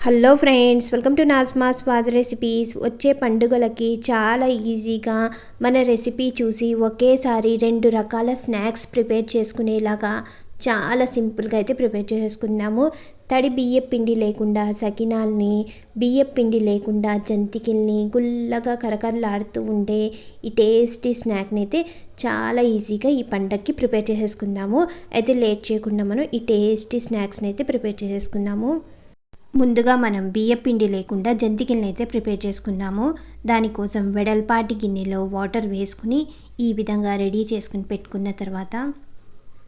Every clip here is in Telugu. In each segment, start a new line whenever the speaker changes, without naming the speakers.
Hello friends, welcome to Najma Swad recipes. వచ్చే పండుగలకి చాలా ఈజీగా మన రెసిపీ చూసి ఒకేసారి 2 రకాల స్నాక్స్ ప్రిపేర్ చేసుకునేలాగా చాలా సింపుల్గా అయితే ప్రిపేర్ చేసుకున్నాము. తడి బియ్యం పిండి లేకుండా సకినాల్ని, బియ్యం పిండి లేకుండా జంతికల్ని గుల్లగా కరకరలాడుతూ ఉండే ఈ టేస్టీ స్నాక్ని అయితే చాలా ఈజీగా ఈ పండగకి ప్రిపేర్ చేసేసుకుందాము. అయితే లేట్ చేయకుండా మనం ఈ టేస్టీ స్నాక్స్ని అయితే ప్రిపేర్ చేసేసుకుందాము. ముందుగా మనం బియ్యం పిండి లేకుండా జంతికల్ని అయితే ప్రిపేర్ చేసుకుందాము. దానికోసం వెడల్పాటి గిన్నెలో వాటర్ వేసుకుని ఈ విధంగా రెడీ చేసుకుని పెట్టుకున్న తర్వాత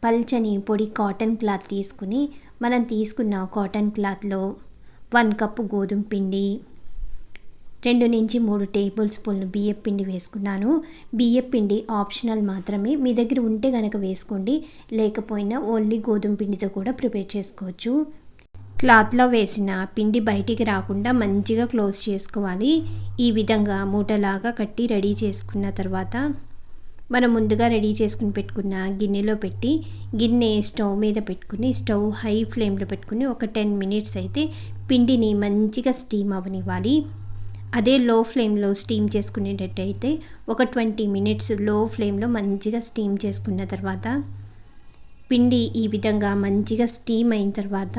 పల్చని పొడి కాటన్ క్లాత్ తీసుకుని మనం తీసుకున్న కాటన్ క్లాత్లో 1 కప్పు గోధుమ పిండి, 2 నుంచి 3 టేబుల్ స్పూన్లు బియ్యం పిండి వేసుకున్నాను. బియ్యం పిండి ఆప్షనల్ మాత్రమే, మీ దగ్గర ఉంటే కనుక వేసుకోండి, లేకపోయినా ఓన్లీ గోధుమ పిండితో కూడా ప్రిపేర్ చేసుకోవచ్చు. క్లాత్లో వేసిన పిండి బయటికి రాకుండా మంచిగా క్లోజ్ చేసుకోవాలి. ఈ విధంగా మూటలాగా కట్టి రెడీ చేసుకున్న తర్వాత మనం ముందుగా రెడీ చేసుకుని పెట్టుకున్న గిన్నెలో పెట్టి గిన్నె స్టవ్ మీద పెట్టుకుని స్టవ్ హై ఫ్లేమ్లో పెట్టుకుని ఒక 10 మినిట్స్ అయితే పిండిని మంచిగా స్టీమ్ అవ్వనివ్వాలి. అదే లో ఫ్లేమ్లో స్టీమ్ చేసుకునేటట్టయితే ఒక 20 మినిట్స్ లో ఫ్లేమ్లో మంచిగా స్టీమ్ చేసుకున్న తర్వాత పిండి ఈ విధంగా మంచిగా స్టీమ్ అయిన తర్వాత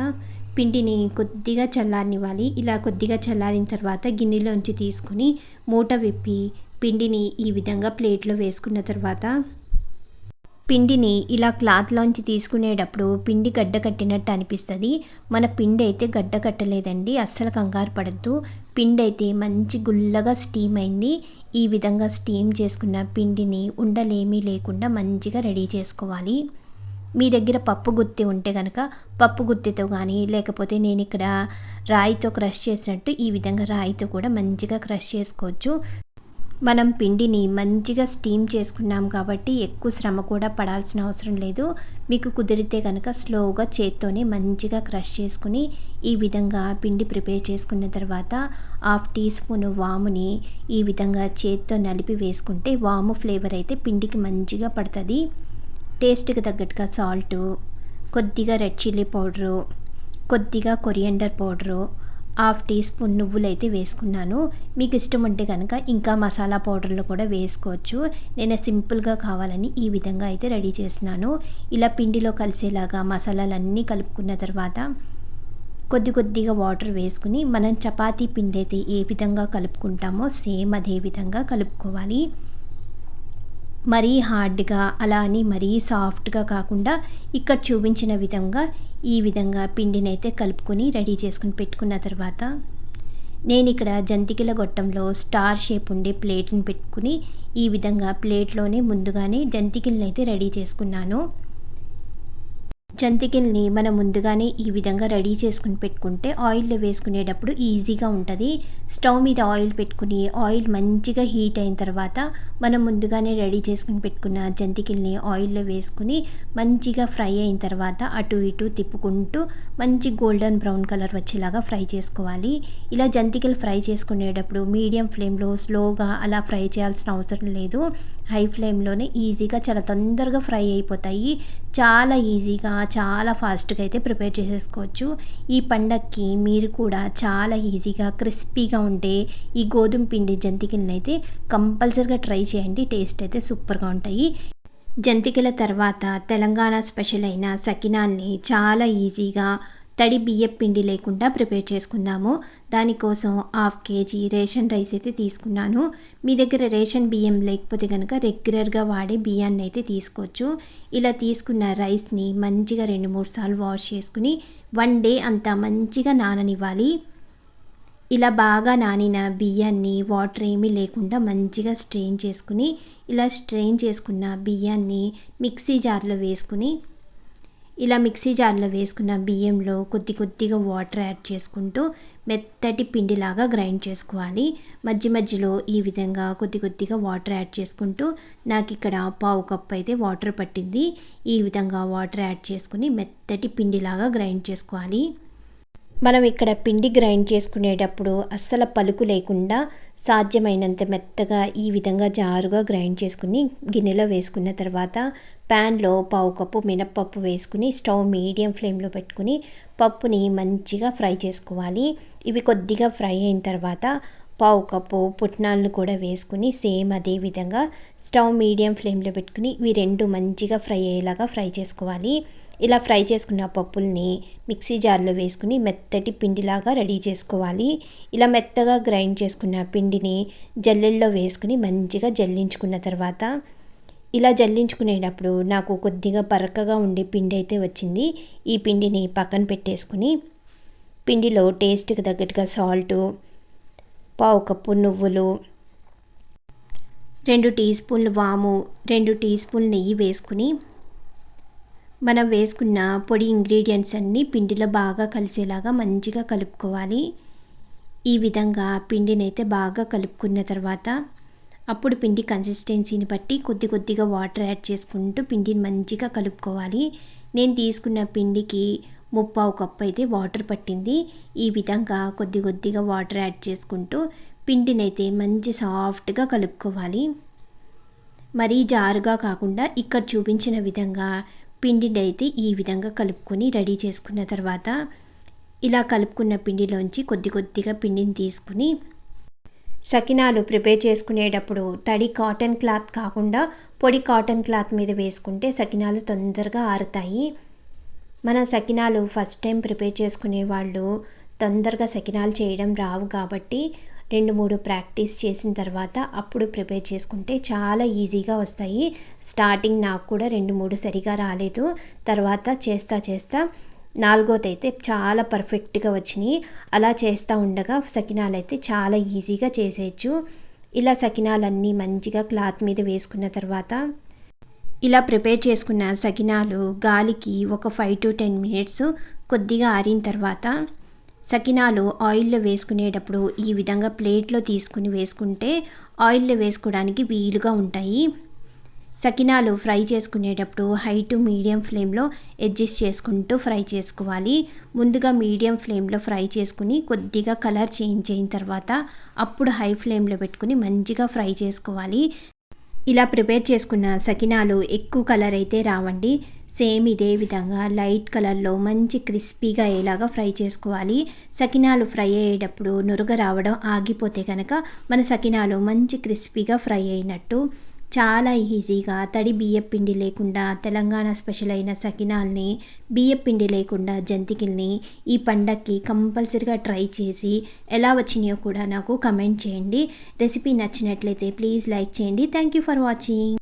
పిండిని కొద్దిగా చల్లారనివ్వాలి. ఇలా కొద్దిగా చల్లారిన తర్వాత గిన్నెలోంచి తీసుకుని మూట విప్పి పిండిని ఈ విధంగా ప్లేట్లో వేసుకున్న తర్వాత పిండిని ఇలా క్లాత్లోంచి తీసుకునేటప్పుడు పిండి గడ్డ కట్టినట్టు అనిపిస్తుంది. మన పిండి అయితే గడ్డ కట్టలేదండి, అస్సలు కంగారు పడద్దు. పిండి అయితే మంచి గుల్లగా స్టీమ్ అయింది. ఈ విధంగా స్టీమ్ చేసుకున్న పిండిని ఉండలేమీ లేకుండా మంచిగా రెడీ చేసుకోవాలి. మీ దగ్గర పప్పు గుత్తి ఉంటే కనుక పప్పు గుత్తితో కానీ, లేకపోతే నేను ఇక్కడ రాయితో క్రష్ చేసినట్టు ఈ విధంగా రాయితో కూడా మంచిగా క్రష్ చేసుకోవచ్చు. మనం పిండిని మంచిగా స్టీమ్ చేసుకున్నాం కాబట్టి ఎక్కువ శ్రమ కూడా పడాల్సిన అవసరం లేదు. మీకు కుదిరితే కనుక స్లోగా చేత్తోనే మంచిగా క్రష్ చేసుకుని ఈ విధంగా పిండి ప్రిపేర్ చేసుకున్న తర్వాత 1/2 టీ స్పూన్ వాముని ఈ విధంగా చేత్తో నలిపి వేసుకుంటే వాము ఫ్లేవర్ అయితే పిండికి మంచిగా పడుతుంది. టేస్ట్కి తగ్గట్టుగా సాల్టు, కొద్దిగా రెడ్ చిల్లీ పౌడరు, కొద్దిగా కొరియండర్ పౌడరు, 1/2 టీ స్పూన్ నువ్వులైతే వేసుకున్నాను. మీకు ఇష్టం ఉంటే కనుక ఇంకా మసాలా పౌడర్లు కూడా వేసుకోవచ్చు. నేను సింపుల్గా కావాలని ఈ విధంగా అయితే రెడీ చేస్తున్నాను. ఇలా పిండిలో కలిసేలాగా మసాలాలన్నీ కలుపుకున్న తర్వాత కొద్దిగా వాటర్ వేసుకుని మనం చపాతీ పిండి అయితే ఏ విధంగా కలుపుకుంటామో సేమ్ అదే విధంగా కలుపుకోవాలి. మరీ హార్డ్గా అలా అని మరీ సాఫ్ట్గా కాకుండా ఇక్కడ చూపించిన విధంగా ఈ విధంగా పిండిని అయితే కలుపుకొని రెడీ చేసుకుని పెట్టుకున్న తర్వాత నేను ఇక్కడ జంతికల గొట్టంలో స్టార్ షేప్ ఉండే ప్లేట్ని పెట్టుకుని ఈ విధంగా ప్లేట్లోనే ముందుగానే జంతికల్ని అయితే రెడీ చేసుకున్నాను. జంతికల్ని మనం ముందుగానే ఈ విధంగా రెడీ చేసుకుని పెట్టుకుంటే ఆయిల్లో వేసుకునేటప్పుడు ఈజీగా ఉంటుంది. స్టవ్ మీద ఆయిల్ పెట్టుకుని ఆయిల్ మంచిగా హీట్ అయిన తర్వాత మనం ముందుగానే రెడీ చేసుకుని పెట్టుకున్న జంతికల్ని ఆయిల్లో వేసుకుని మంచిగా ఫ్రై అయిన తర్వాత అటు ఇటు తిప్పుకుంటూ మంచి గోల్డెన్ బ్రౌన్ కలర్ వచ్చేలాగా ఫ్రై చేసుకోవాలి. ఇలా జంతికలు ఫ్రై చేసుకునేటప్పుడు మీడియం ఫ్లేమ్లో స్లోగా అలా ఫ్రై చేయాల్సిన అవసరం లేదు. హై ఫ్లేమ్లోనే ఈజీగా చాలా తొందరగా ఫ్రై అయిపోతాయి. చాలా ఈజీగా చాలా ఫాస్ట్గా అయితే ప్రిపేర్ చేసేసుకోవచ్చు. ఈ పండగకి మీరు కూడా చాలా ఈజీగా క్రిస్పీగా ఉంటే ఈ గోధుమ పిండి జంతికలను అయితే కంపల్సరీగా ట్రై చేయండి. టేస్ట్ అయితే సూపర్గా ఉంటాయి. జంతికల తర్వాత తెలంగాణ స్పెషల్ అయిన సకినాల్ని చాలా ఈజీగా తడి బియ్యం పిండి లేకుండా ప్రిపేర్ చేసుకుందాము. దానికోసం 1/2 కేజీ రేషన్ రైస్ అయితే తీసుకున్నాను. మీ దగ్గర రేషన్ బియ్యం లేకపోతే కనుక రెగ్యులర్గా వాడే బియ్యాన్ని అయితే తీసుకోవచ్చు. ఇలా తీసుకున్న రైస్ని మంచిగా 2-3 సార్లు వాష్ చేసుకుని 1 డే అంతా మంచిగా నాననివ్వాలి. ఇలా బాగా నానిన బియ్యాన్ని వాటర్ ఏమీ లేకుండా మంచిగా స్ట్రెయిన్ చేసుకుని ఇలా స్ట్రెయిన్ చేసుకున్న బియ్యాన్ని మిక్సీ జార్లో వేసుకుని ఇలా మిక్సీ జార్లో వేసుకున్న బియ్యంలో కొద్దిగా వాటర్ యాడ్ చేసుకుంటూ మెత్తటి పిండిలాగా గ్రైండ్ చేసుకోవాలి. మధ్యలో ఈ విధంగా కొద్దిగా వాటర్ యాడ్ చేసుకుంటూ నాకు ఇక్కడ 1/2 కప్ అయితే వాటర్ పట్టింది. ఈ విధంగా వాటర్ యాడ్ చేసుకుని మెత్తటి పిండిలాగా గ్రైండ్ చేసుకోవాలి. మనం ఇక్కడ పిండి గ్రైండ్ చేసుకునేటప్పుడు అస్సలు పలుకు లేకుండా సాధ్యమైనంత మెత్తగా ఈ విధంగా జారుగా గ్రైండ్ చేసుకుని గిన్నెలో వేసుకున్న తర్వాత ప్యాన్లో పావు కప్పు మినప్పప్పు వేసుకుని స్టవ్ మీడియం ఫ్లేమ్లో పెట్టుకుని పప్పుని మంచిగా ఫ్రై చేసుకోవాలి. ఇవి కొద్దిగా ఫ్రై అయిన తర్వాత పావు కప్పు పుట్నాలను కూడా వేసుకుని సేమ్ అదే విధంగా స్టవ్ మీడియం ఫ్లేమ్లో పెట్టుకుని ఇవి రెండు మంచిగా ఫ్రై అయ్యేలాగా ఫ్రై చేసుకోవాలి. ఇలా ఫ్రై చేసుకున్న పప్పుల్ని మిక్సీ జార్లో వేసుకుని మెత్తటి పిండిలాగా రెడీ చేసుకోవాలి. ఇలా మెత్తగా గ్రైండ్ చేసుకున్న పిండిని జల్లెల్లో వేసుకుని మంచిగా జల్లించుకున్న తర్వాత ఇలా జల్లించుకునేటప్పుడు నాకు కొద్దిగా బరకగా ఉండే పిండి అయితే వచ్చింది. ఈ పిండిని పక్కన పెట్టేసుకుని పిండిలో టేస్ట్కి తగ్గట్టుగా సాల్టు, పావు కప్పు నువ్వులు, 2 టీ స్పూన్లు వాము, 2 టీ స్పూన్లు నెయ్యి వేసుకుని మనం వేసుకున్న పొడి ఇంగ్రీడియంట్స్ అన్నీ పిండిలో బాగా కలిసేలాగా మంచిగా కలుపుకోవాలి. ఈ విధంగా పిండిని అయితే బాగా కలుపుకున్న తర్వాత అప్పుడు పిండి కన్సిస్టెన్సీని బట్టి కొద్దిగా వాటర్ యాడ్ చేసుకుంటూ పిండిని మంచిగా కలుపుకోవాలి. నేను తీసుకున్న పిండికి 3/4 కప్పు అయితే వాటర్ పట్టింది. ఈ విధంగా కొద్దిగా వాటర్ యాడ్ చేసుకుంటూ పిండిని అయితే మంచి సాఫ్ట్గా కలుపుకోవాలి. మరీ జారుగా కాకుండా ఇక్కడ చూపించిన విధంగా పిండిని అయితే ఈ విధంగా కలుపుకొని రెడీ చేసుకున్న తర్వాత ఇలా కలుపుకున్న పిండిలోంచి కొద్దిగా పిండిని తీసుకుని సకినాలు ప్రిపేర్ చేసుకునేటప్పుడు తడి కాటన్ క్లాత్ కాకుండా పొడి కాటన్ క్లాత్ మీద వేసుకుంటే సకినాలు తొందరగా ఆరుతాయి. మన సకినాలు ఫస్ట్ టైం ప్రిపేర్ చేసుకునే వాళ్ళు తొందరగా సకినాలు చేయడం రావు కాబట్టి 2-3 ప్రాక్టీస్ చేసిన తర్వాత అప్పుడు ప్రిపేర్ చేసుకుంటే చాలా ఈజీగా వస్తాయి. స్టార్టింగ్ నాకు కూడా 2-3 సరిగా రాలేదు. తర్వాత చేస్తా నాలుగోదైతే చాలా పర్ఫెక్ట్గా వచ్చినాయి. అలా చేస్తూ ఉండగా సకినాలు అయితే చాలా ఈజీగా చేసేయచ్చు. ఇలా సకినాలన్నీ మంచిగా క్లాత్ మీద వేసుకున్న తర్వాత ఇలా ప్రిపేర్ చేసుకున్న సకినాలు గాలికి ఒక 5 to 10 మినిట్స్ కొద్దిగా ఆరిన తర్వాత సకినాలు ఆయిల్లో వేసుకునేటప్పుడు ఈ విధంగా ప్లేట్లో తీసుకుని వేసుకుంటే ఆయిల్లో వేసుకోవడానికి వీలుగా ఉంటాయి. సకినాలు ఫ్రై చేసుకునేటప్పుడు హై టు మీడియం ఫ్లేమ్లో అడ్జస్ట్ చేసుకుంటూ ఫ్రై చేసుకోవాలి. ముందుగా మీడియం ఫ్లేమ్లో ఫ్రై చేసుకుని కొద్దిగా కలర్ చేంజ్ అయిన తర్వాత అప్పుడు హై ఫ్లేమ్లో పెట్టుకుని మంచిగా ఫ్రై చేసుకోవాలి. ఇలా ప్రిపేర్ చేసుకున్న సకినాలు ఎక్కువ కలర్ అయితే రావండి. సేమ్ ఇదే విధంగా లైట్ కలర్లో మంచి క్రిస్పీగా అయ్యేలాగా ఫ్రై చేసుకోవాలి. సకినాలు ఫ్రై అయ్యేటప్పుడు నురగ రావడం ఆగిపోతే కనుక మన సకినాలు మంచి క్రిస్పీగా ఫ్రై అయినట్టు. చాలా ఈజీగా తడి బియ్యపిండి లేకుండా తెలంగాణ స్పెషల్ అయిన సకినాల్ని, బియ్యపిండి లేకుండా జంతికల్ని ఈ పండక్కి కంపల్సరీగా ట్రై చేసి ఎలా వచ్చినాయో కూడా నాకు కమెంట్ చేయండి. రెసిపీ నచ్చినట్లయితే ప్లీజ్ లైక్ చేయండి. Thank you for watching.